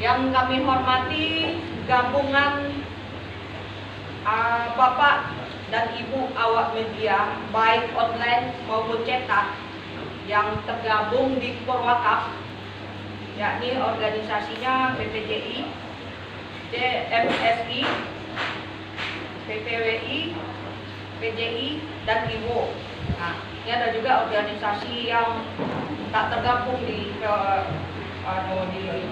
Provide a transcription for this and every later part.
Yang kami hormati gabungan Bapak dan Ibu awak media, baik online maupun cetak, yang tergabung di Porwakaf, yakni organisasinya PPJI, DMSI, PPWI, PJI, dan IWO. Nah, ini ada juga organisasi yang tak tergabung di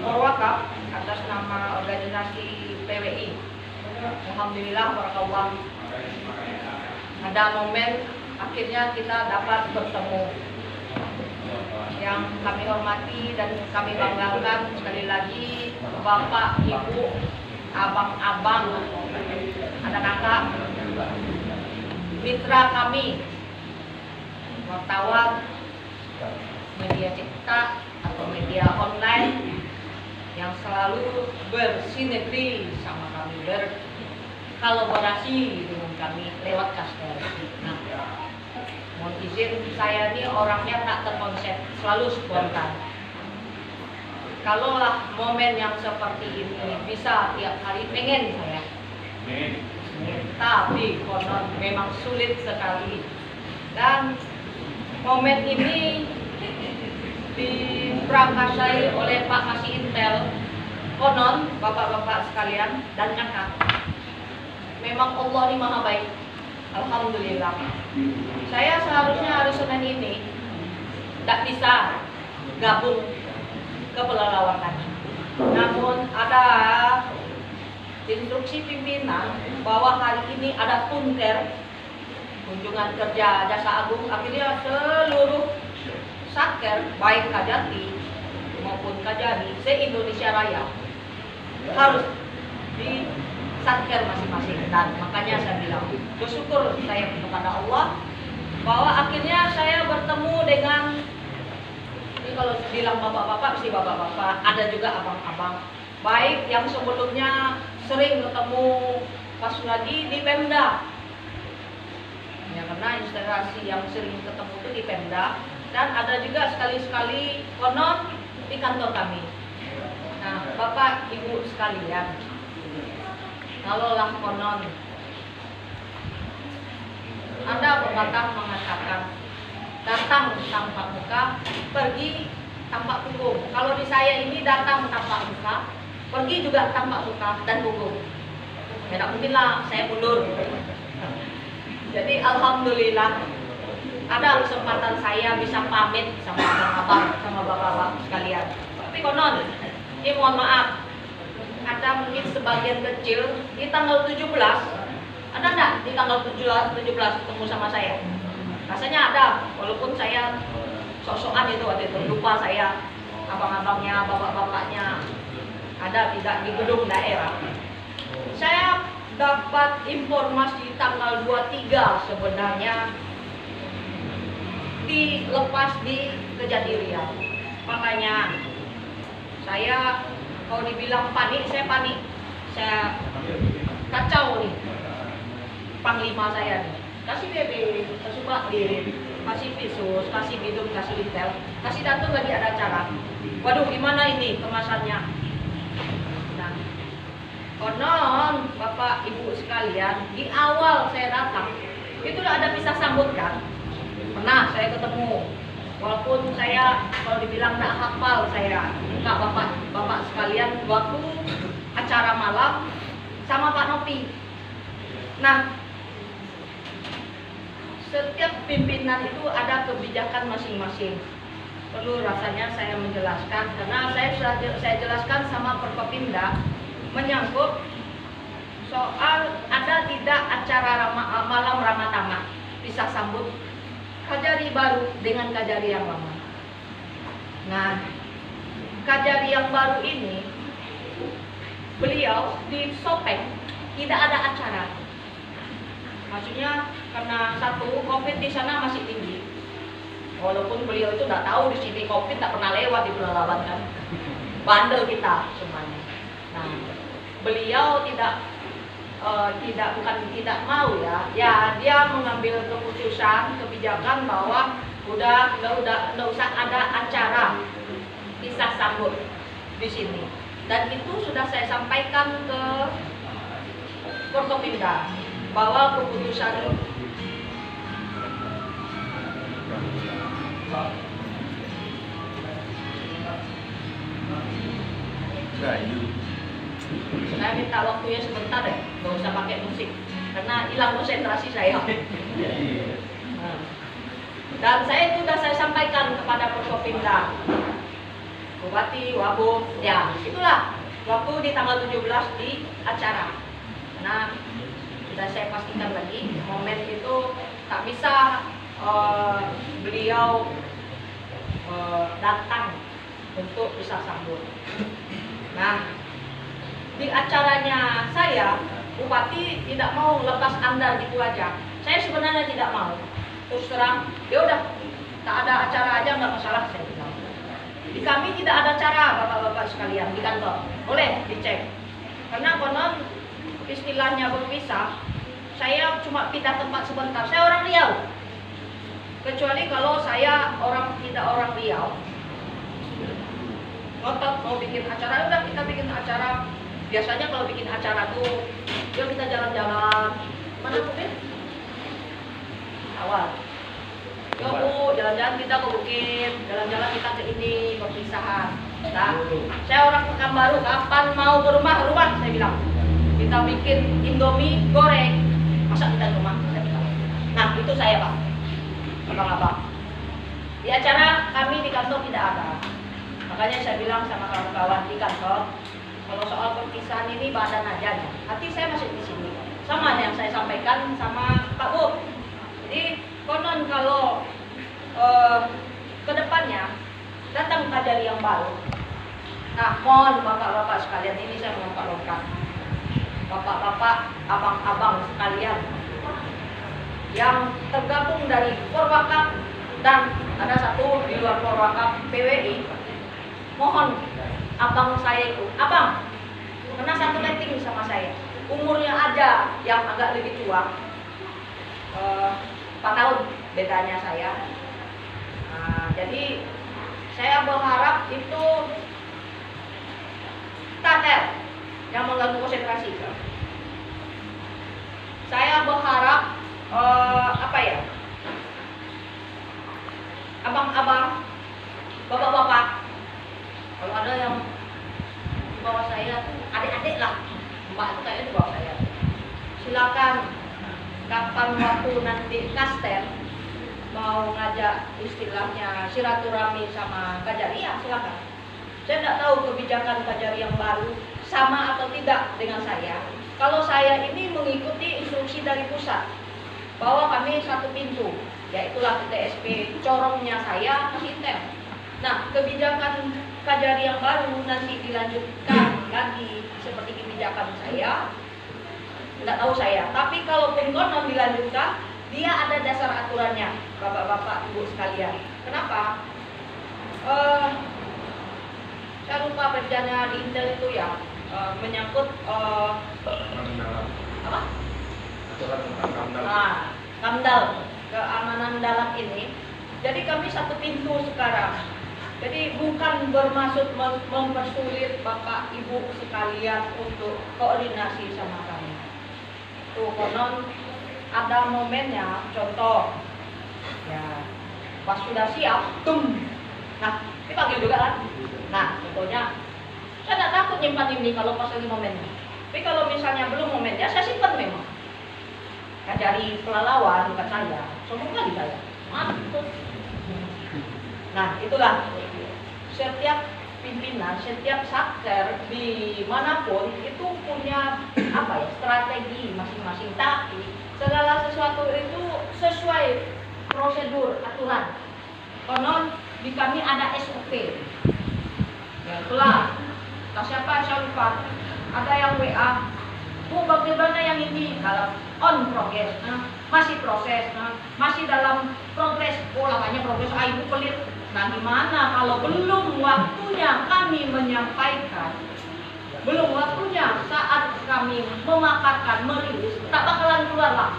Porwakaf atas nama organisasi PWI. Alhamdulillah, barakallah. Ada momen akhirnya kita dapat bertemu. Yang kami hormati dan kami banggakan sekali lagi, Bapak, Ibu, abang-abang, anak-anak, mitra kami, wartawan, media cetak atau media online yang selalu bersinergi sama kami, berkolaborasi dengan kami lewat Kastel. Nah, mohon izin, saya ini orangnya tak terkonsep, selalu spontan. Kalaulah momen yang seperti ini bisa tiap hari, pengen saya. Tapi konon memang sulit sekali. Dan momen ini diprakarsai oleh Pak Kasih Intel, konon bapak-bapak sekalian dan kakak. Memang Allah ini maha baik. Alhamdulillah. Saya seharusnya hari Senin ini tidak bisa gabung ke pelalawakan. Namun ada instruksi pimpinan bahwa hari ini ada kunker kunjungan kerja Jaksa Agung, akhirnya seluruh satker baik Kajati maupun Kajari se-Indonesia Raya harus di satker masing-masing. Dan makanya saya bilang bersyukur saya kepada Allah bahwa akhirnya saya bertemu dengan, ini kalau bilang bapak-bapak mesti bapak-bapak, ada juga abang-abang baik yang sebelumnya sering ketemu Pak Sunadi di Pemda ya, karena instalasi yang sering ketemu itu di Pemda, dan ada juga sekali-sekali konon di kantor kami. Nah, Bapak Ibu sekalian, kalaulah konon ada pepatah mengatakan datang tanpa muka, pergi tanpa punggung. Kalau di saya ini datang tanpa muka, pergi juga tanpa muka dan punggung. Ya tidak mungkin lah saya mundur. Jadi alhamdulillah ada kesempatan saya bisa pamit sama abang-abang, sama bapak-bapak sekalian. Tapi konon, ini mohon maaf, ada mungkin sebagian kecil di tanggal 17, ada enggak di tanggal 17 ketemu sama saya? Rasanya ada, walaupun saya sok-sokan itu waktu itu, lupa saya abang-abangnya, bapak-bapaknya ada tidak di gedung daerah. Saya dapat informasi tanggal 23 sebenarnya dilepas di Kejadian. Makanya saya kalau dibilang panik, saya panik. Saya kacau nih. Panglima saya nih. Kasih BB, kasih Bakdir, kasih Visus, kasih Bidung, kasih Intel, kasih Datuk lagi ada acara. Waduh, gimana ini kemasannya? Nah, konon Bapak Ibu sekalian, di awal saya datang itu ada pisah sambut kan. Pernah saya ketemu, walaupun saya kalau dibilang tidak hafal saya, enggak bapak sekalian waktu acara malam sama Pak Nopi. Nah, setiap pimpinan itu ada kebijakan masing-masing. Perlu rasanya saya menjelaskan karena saya jelaskan sama Perkopimda menyangkut soal ada tidak acara malam Ramatama pisah sambut Kajari baru dengan Kajari yang lama. Nah, Kajari yang baru ini beliau di Sopeng tidak ada acara. Maksudnya karena satu COVID di sana masih tinggi. Walaupun beliau itu tidak tahu di sini COVID tak pernah lewat di Pelalawan kan. Bandel kita semuanya. Nah, beliau bukan tidak mau ya dia mengambil keputusan kebijakan bahwa udah nggak usah ada acara pisah sambut di sini. Dan itu sudah saya sampaikan ke Forkopimda bahwa keputusan saya minta waktunya sebentar ya, nggak usah pakai musik karena hilang konsentrasi saya. Dan saya itu sudah saya sampaikan kepada Forkopimda, Bupati, Wabub, ya itulah waktu di tanggal 17 di acara. Nah, sudah saya pastikan lagi momen itu tak bisa beliau datang untuk bisa sambut. Nah, di acaranya saya, Bupati tidak mau lepas andal gitu aja. Saya sebenarnya tidak mau. Terus terang, ya udah, tak ada acara aja nggak masalah saya bilang. Di kami tidak ada acara, bapak-bapak sekalian di kantor. Boleh dicek. Karena konon istilahnya berpisah. Saya cuma pindah tempat sebentar. Saya orang Riau. Kecuali kalau saya tidak orang Riau. Ngotot mau bikin acara, udah kita bikin acara. Biasanya kalau bikin acara tuh, yuk kita jalan-jalan. Mana tuh, Ben? Awal. Yuk Bu, jalan-jalan kita ke bukit, jalan-jalan kita ke ini, perpisahan. Nah, saya orang Pekanbaru, kapan mau ke rumah, saya bilang. Kita bikin Indomie goreng, masa kita ke rumah, saya bilang. Nah, itu saya Pak, abang-abang. Di acara kami di kantor tidak ada. Makanya saya bilang sama kawan-kawan di kantor, kalau soal perpisahan ini badan aja, hati saya masih di sini. Sama yang saya sampaikan sama Pak Bu. Jadi konon kalau kedepannya datang kajari yang baru. Nah, mohon bapak-bapak sekalian, ini saya mengungkapkan, bapak-bapak, abang-abang sekalian yang tergabung dari Porwakaf dan ada satu di luar Porwakaf PWI, mohon abang saya itu, abang, kena satu rating sama saya, umurnya aja yang agak lebih tua, 4 tahun bedanya saya. Nah, jadi saya berharap itu tater yang mengganggu konsentrasi. Saya berharap abang-abang, bapak-bapak, kalau ada yang di bawah saya, adik-adik lah, mbak itu kayaknya di bawah saya, silakan kapan waktu nanti kaster mau ngajak istilahnya silaturahmi sama Kajari, ya silakan. Saya tidak tahu kebijakan Kajari yang baru sama atau tidak dengan saya. Kalau saya ini mengikuti instruksi dari pusat bahwa kami satu pintu, yaitulah TSP, corongnya saya ke Intel. Nah, kebijakan Kajari yang baru nanti dilanjutkan lagi seperti kebijakan saya, tidak tahu saya. Tapi kalaupun konon dilanjutkan, dia ada dasar aturannya, bapak-bapak, ibu sekalian. Kenapa? Saya lupa kerjanya di Intel itu ya, menyangkut apa? Aturan tentang KAMDAL. Nah, KAMDAL, keamanan dalam ini. Jadi kami satu pintu sekarang. Jadi bukan bermaksud mempersulit bapak ibu sekalian untuk koordinasi sama kami. Tuh konon ada momennya, contoh ya pas sudah siap, nah dipanggil juga kan. Nah contohnya saya tidak takut nyimpan ini kalau pas lagi momennya. Tapi kalau misalnya belum momennya, saya simpan memang. Kajari pelalawan bukan saya, sombong kali saya. Mantap. Nah itulah, setiap pimpinan, setiap satker dimanapun itu punya strategi masing-masing. Tapi segala sesuatu itu sesuai prosedur aturan. Konon di kami ada SOP. Ya itulah. Tak siapa saya lupa. Ada yang WA. Bu, bagaimana yang ini dalam on progress? Masih proses. Masih dalam progres. Oh, lamanya progres. Ibu pelit. Nah, gimana kalau belum waktunya kami menyampaikan? Belum waktunya saat kami memaparkan, merilis, tak bakalan keluar lah.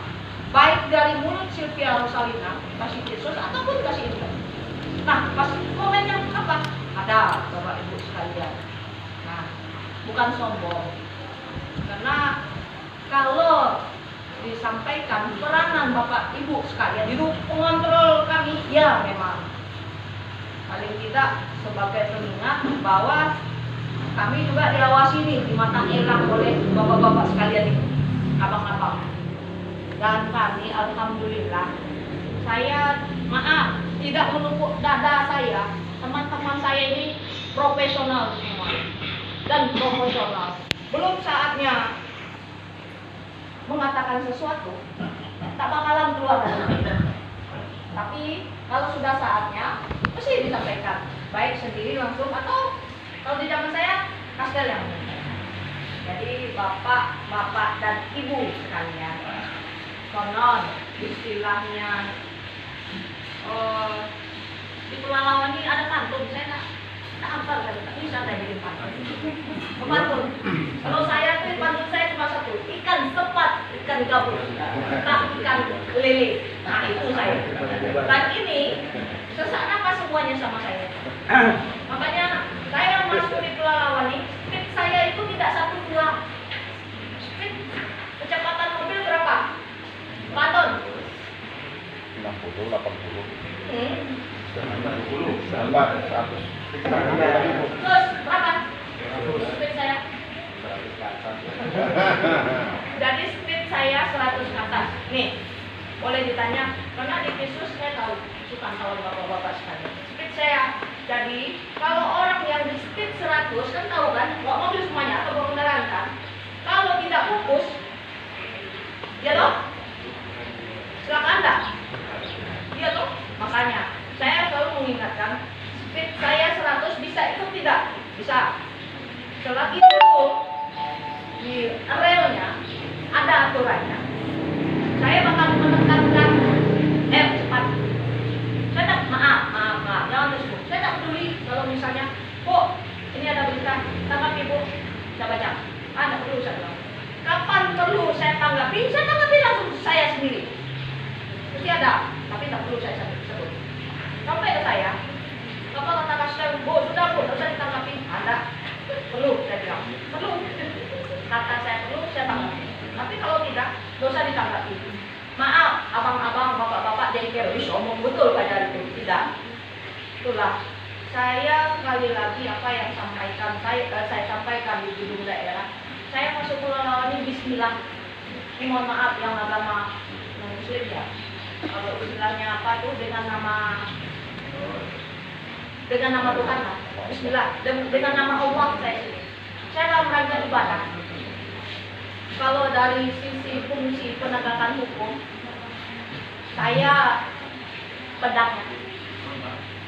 Baik dari mulut Sylvia Rosalina, kasih Yesus ataupun kasih Intel. Nah, pas momennya apa? Ada, Bapak Ibu sekalian. Nah, Nah, bukan sombong. Karena kalau disampaikan peranan Bapak Ibu sekalian di pengontrol kami, ya memang paling tidak sebagai pengingat bahwa kami juga diawasi nih di mata elang oleh bapak-bapak sekalian itu, abang-abang. Dan kami alhamdulillah, saya maaf tidak menumpuk dada saya, teman-teman saya ini profesional semua dan profesional. Belum saatnya mengatakan sesuatu, tak bakalan keluar dari mulut. Tapi kalau sudah saatnya, mesti disampaikan, baik sendiri langsung atau kalau di zaman saya kastel yang. Jadi bapak dan ibu sekalian, konon istilahnya di Pelalawan ini ada pantun, saya tak hafal kan, tak bisa saya bikin pantun. Pantun. Kalau saya tuh pantun saya cuma satu, ikan sepat, ikan gabus, tak ikan lele. Nah itu saya. Dan ini sesak nafas semuanya sama saya. Makanya saya masuk di Pelalawan ini, speed saya itu tidak 1-2. Speed kecepatan mobil berapa? Pantun. 60, 80. 90. 100. Terus berapa? Speed saya. Jadi speed saya 100 ke atas. Nih, boleh ditanya, karena di Visus saya tahu, suka tahu bapak-bapak sekalian. Speed saya, jadi kalau orang yang di speed 100 kan tahu kan, bawa mobil semuanya atau bawa kendaraan kan, kalau tidak fokus, ya loh, silakan anda, iya loh. Makanya saya selalu mengingatkan, speed saya 100 bisa itu tidak bisa. Selagi itu di relnya ada aturannya, saya bakal menekankan cepat. Saya tak maaf, jangan disebut. Saya tak peduli kalau misalnya, Bu, ini ada berita, tangkap ibu, saya baca. Tidak perlu saya bilang. Kapan perlu saya tanggapi langsung saya sendiri. Mesti ada, tapi tak perlu saya sebut. Sampai ke saya, Bapak kata kasih, Bu, sudah Bu, tidak usah ditanggapi. Ada, perlu saya bilang, perlu. Kata saya perlu, saya tanggapi. Tapi kalau tidak, tidak usah ditanggapi. Maaf, abang-abang, bapak-bapak jengkel, omong betul pada itu. Tidak. Itulah. Saya sekali lagi apa yang saya sampaikan di gedung daerah. Saya masuk Pelalawan ini Bismillah. Ini mohon maaf yang agama Muslim ya. Kalau istilahnya apa tuh dengan nama Tuhan lah. Bismillah. Dengan nama Allah saya dalam rangka ibadah. Kalau dari sisi fungsi penegakan hukum, saya pedang.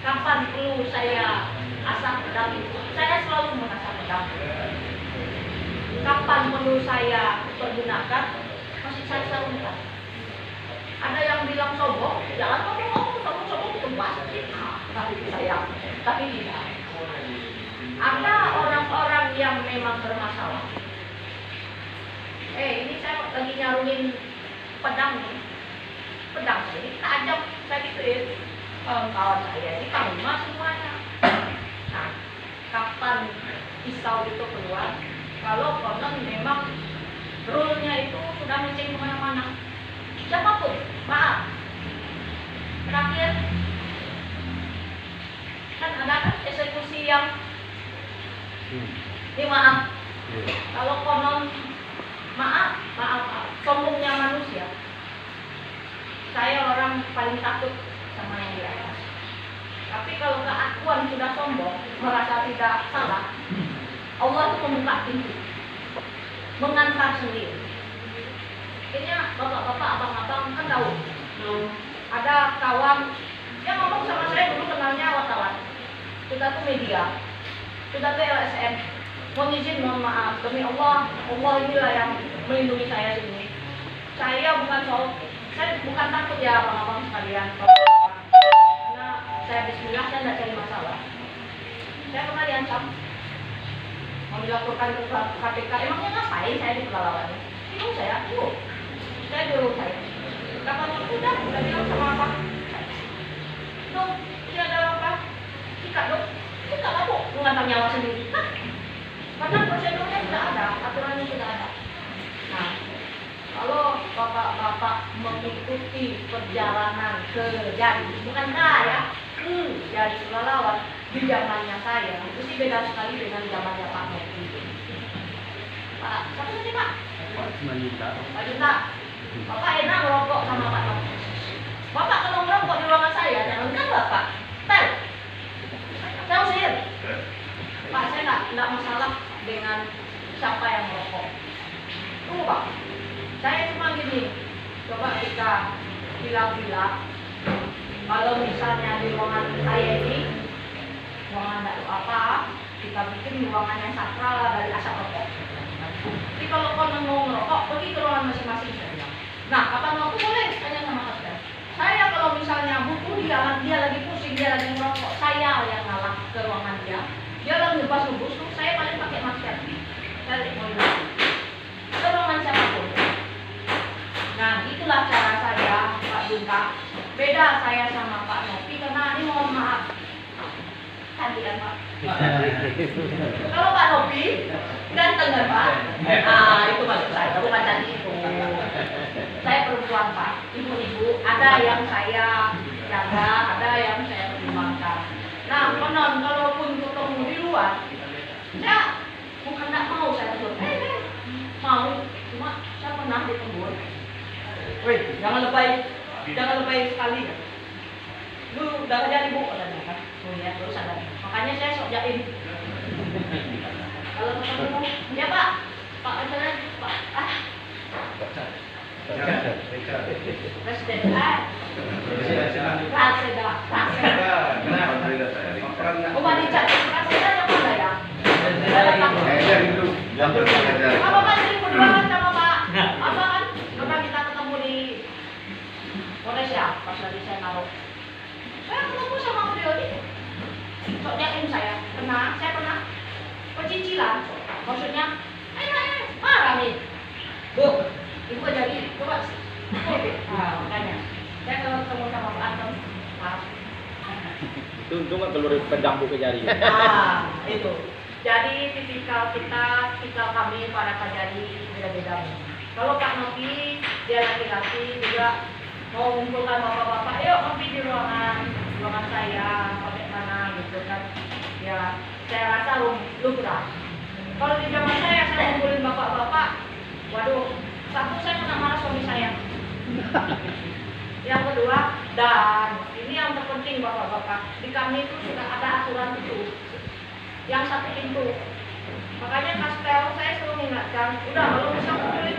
Kapan perlu saya asah pedang itu, saya selalu mengasah pedang. Kapan perlu saya pergunakan, masih saya selalu mengasah. Ada yang bilang sombong, jangan ngomong sombong itu pasti. Tapi saya, tapi tidak. Ada orang-orang yang memang bermasalah. Ini saya lagi nyaruhin pedang nih. Pedang saya ini tajam, saya gituin. Kawan saya ini panglima semuanya. Nah, kapan pisau itu keluar? Kalau konon memang rule-nya itu sudah menceng kemana-mana. Siapapun, maaf. Terakhir, kan ada kan eksekusi yang ini maaf. Kalau konon maaf, sombongnya manusia. Saya orang paling takut sama yang di atas. Tapi kalau keakuan sudah sombong, merasa tidak salah, Allah itu membuka pintu, mengantar sendiri. Akhirnya bapak-bapak, abang-abang kan tahu. Ada kawan yang ngomong sama saya dulu kenalnya wartawan. Kita tuh media, kita tuh LSM. Mohon izin, mohon maaf, demi Allah inilah yang melindungi saya sini. Saya bukan takut ya abang-abang sekalian. Karena saya bismillah, saya tidak cari masalah. Saya pernah diancam mau dilaporkan ke KPK. Emangnya ngapain saya di Pelalawan? Bingung saya, saya dulu saya. Kapan udah bilang sama apa? Dong, ini ada apa? Sikat dong. Sikat lah Bu, mengantar nyawa sendiri. Karena prosedurnya tidak ada, aturannya tidak ada. Nah, kalau bapak-bapak mengikuti perjalanan ke Jadi, bukan ya, ke Jadi Pelalawan di zamannya saya, itu sih beda sekali dengan zamannya Pak Nopi. Pak, siapa sih Pak? Pak Juta. Pak Juta. Bapak enak merokok sama Pak Nopi. Bapak kalau merokok di ruangan saya, jangan Bapak. Tel. Saya usir. Pak, saya nggak masalah dengan siapa yang merokok. Tunggu Pak. Saya cuma gini, coba kita bilang-bilang, kalau misalnya di ruangan saya ini, ruangan tidak apa, kita bikin ruangan yang sakral dari asap rokok. Jadi kalau kau mau merokok, pergi ke ruangan masing-masing saja. Nah, kapan waktu boleh tanya sama Kapten. Saya kalau misalnya butuh dia lagi pusing, dia lagi merokok, saya yang ngalah ke ruangan dia. Dia lagi ngebus, saya paling pakai masker. Saya mau bilang, ke ruangan siapapun. Nah, itulah cara saya, Pak Junta. Beda saya sama Pak Nopi karena ini mohon maaf. Cantik kan Pak? Kalau Pak Nopi ganteng kan Pak? Ah, itu maksud saya, bukan cantik itu. Saya perempuan Pak, ibu-ibu, ada yang saya jaga, ada yang saya pertimbangkan. Nah, konon kalaupun ketemu di luar, saya bukan tidak mau saya tegur. Mau, cuma saya pernah ditegur. Woi, jangan lebay sekali. Lu udah jadi bu, katanya kan? Oh ya, terus ada. Makanya saya sok jaim. Kalau ketemu, ya Pak, Pak Presiden, Pak, Presiden, oh Pak Dicat, Presiden yang mana ya? Apa Pak jadi perjuangan sama Pak? Apa kan? Karena kita ketemu di Indonesia, pas lagi saya naruh. Saya ketemu sama beliau ini. Sok yakin saya pernah pecicilan. Maksudnya, marah nih. Bu, ibu jadi, coba. Nah, makanya. Saya kalau ketemu sama Pak Anton, maaf. Itu untung nggak keluar pedang ke jari. Ah, itu. Jadi tipikal kami para kajari beda-beda. Kalau Pak Nopi, dia laki-laki juga mau mengumpulkan bapak-bapak, yuk ngopi di ruangan saya, pakai mana gitu kan. Ya, saya rasa lumrah. Kalau di zaman saya ngumpulin bapak-bapak, waduh, satu saya kena marah suami saya. Yang kedua, dan ini yang terpenting bapak-bapak, di kami itu sudah ada aturan itu. Yang satu pintu. Makanya kastel saya selalu mengingatkan, udah kalau bisa ngumpulin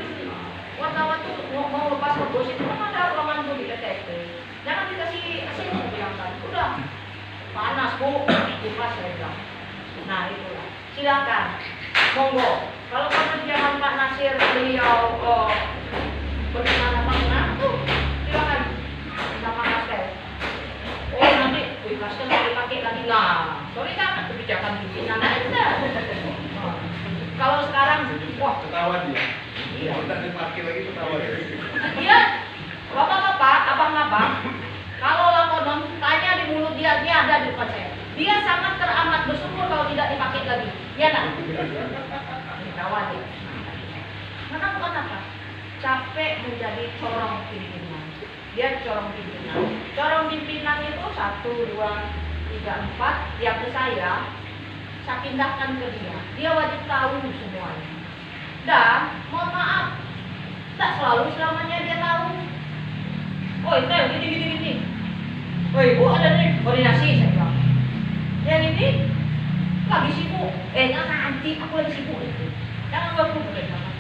wartawan tuh mau lepas ke bos itu kan ada ruangan tuh di PTSP. Jangan dikasih asin, saya bilang kan. Udah panas bu, lepas saya bilang. Nah itulah. Silakan, monggo. Kalau pada zaman Pak Nasir beliau bagaimana tuh silakan sama kastel. Oh nanti, kastel mau dipakai lagi lah. Sorry kan, kebijakan pimpinan aja. Kalau sekarang, wah Ketawa dia. iya. Kalau tak dipakai lagi ketawa dia. Iya, bapak-bapak, abang-abang, kalau lakonon tanya di mulut dia ada di depan saya. Dia sangat teramat bersyukur kalau tidak dipakai lagi. Iya nak? Kawan dia. Karena bukan apa? Capek menjadi corong pimpinan. Dia corong pimpinan. Corong pimpinan itu 1, 2, 3, 4. Yang ke saya pindahkan ke dia. Dia wajib tahu semuanya. Dan mohon maaf, tak selalu selamanya dia tahu. Oh itu gini. Woi bu ada nih koordinasi saya bilang. Yang ini lagi sibuk. Nanti aku lagi sibuk itu. Jangan ganggu jangan.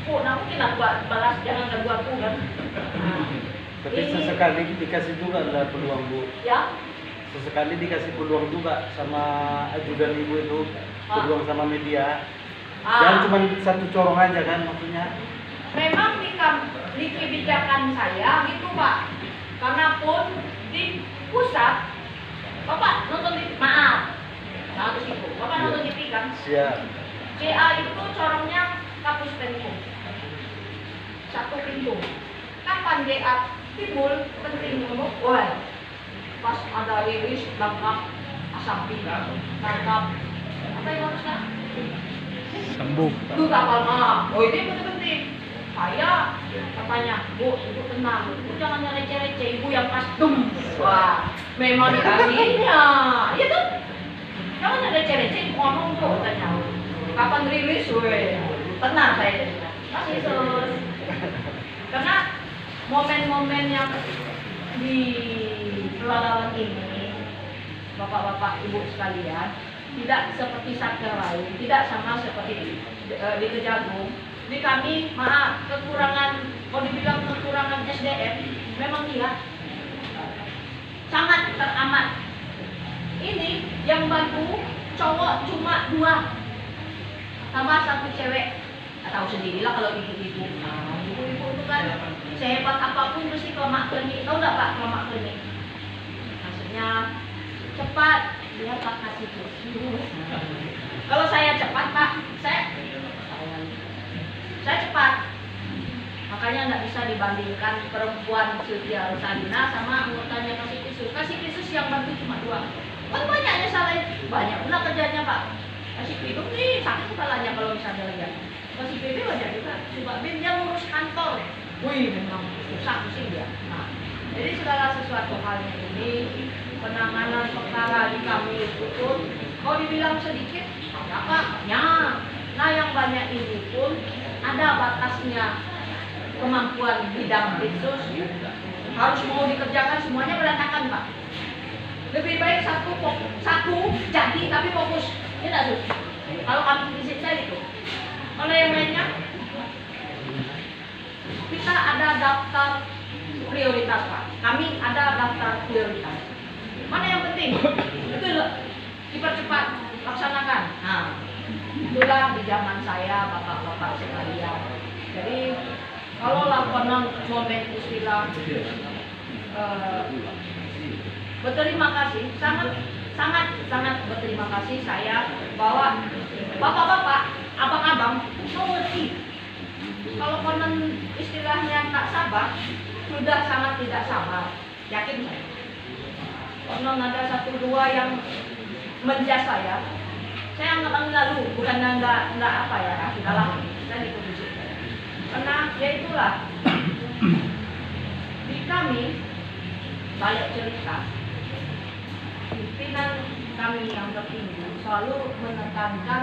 Oh, nah mungkin aku balas jangan ganggu aku kan. Tapi sesekali dikasih juga ada peluang bu. Ya. Sesekali dikasih peluang juga sama ajudan ibu itu, peluang sama media. Jangan cuma satu corong aja kan maksudnya. Memang di kebijakan saya gitu Pak. Karena pun di pusat, Bapak nonton TV, maaf, satu situ. Bapak nonton TV kan? Siap. CA itu corongnya kapus penkum. Satu pintu. Kapan DA timbul penting ngomong, wah, pas ada rilis tangkap asapi, tangkap apa yang harusnya? Sambung. Itu kapal mah. Oh ini penting-penting. Saya katanya, Bu, ibu tenang, ibu jangan receh-receh, ibu yang custom. Wah, memang dikasihnya. Iya tuh. Jangan receh-receh, ngomong tuh katanya. Kapan rilis, weh? Tenang saya. Kasih sus. Karena momen-momen yang di pelalawan ini, bapak-bapak, ibu sekalian, tidak seperti satker lain, tidak sama seperti di Kejagung. Di kami, maaf, kekurangan, kalau dibilang kekurangan SDM, memang iya, sangat teramat. Ini yang bantu cowok cuma 2, tambah 1 cewek. Tahu sendirilah kalau ibu-ibu. Nah, ibu-ibu itu kan sehebat apapun mesti ke mak klinik. Tahu nggak Pak, ke mak klinik? Maksudnya cepat, biar Pak kasih kursus. Kalau saya cepat Pak, saya cepat. Makanya nggak bisa dibandingkan perempuan Sylvia Rosalina sama anggotanya kasih kursus. Kasih kursus yang bantu cuma 2. Kan banyaknya salah, banyak pula kerjanya Pak. Kasih minum nih, sakit kepalanya kalau misalnya lihat. Kasih PB banyak juga. Coba BIM dia ngurus kantor. Wih, memang susah pusing dia. Nah, jadi segala sesuatu halnya ini penanganan perkara di kami itu pun, kalau dibilang sedikit, ada Pak? Ya. Nah, yang banyak ini pun ada batasnya kemampuan bidang khusus. Harus mau dikerjakan semuanya berantakan Pak. Lebih baik satu jadi tapi fokus. Tidak Sus. Kalau kami prinsip saya itu. Kalau yang lainnya, kita ada daftar prioritas Pak. Kami ada daftar prioritas. Mana yang penting? Itu dipercepat, laksanakan. Nah, itulah di zaman saya, bapak-bapak sekalian. Jadi, kalau laporan momen istilah berterima kasih, sangat berterima kasih saya bahwa bapak-bapak, abang-abang mau ngerti. Kalau konon istilahnya tak sabar, sudah sangat tidak sabar. Yakin saya. Konon ada 1-2 yang menjas saya anggap lalu, bukan enggak apa ya, sudahlah, saya dipuji. Karena ya itulah di kami balik cerita. Pimpinan kami yang tertinggi selalu menekankan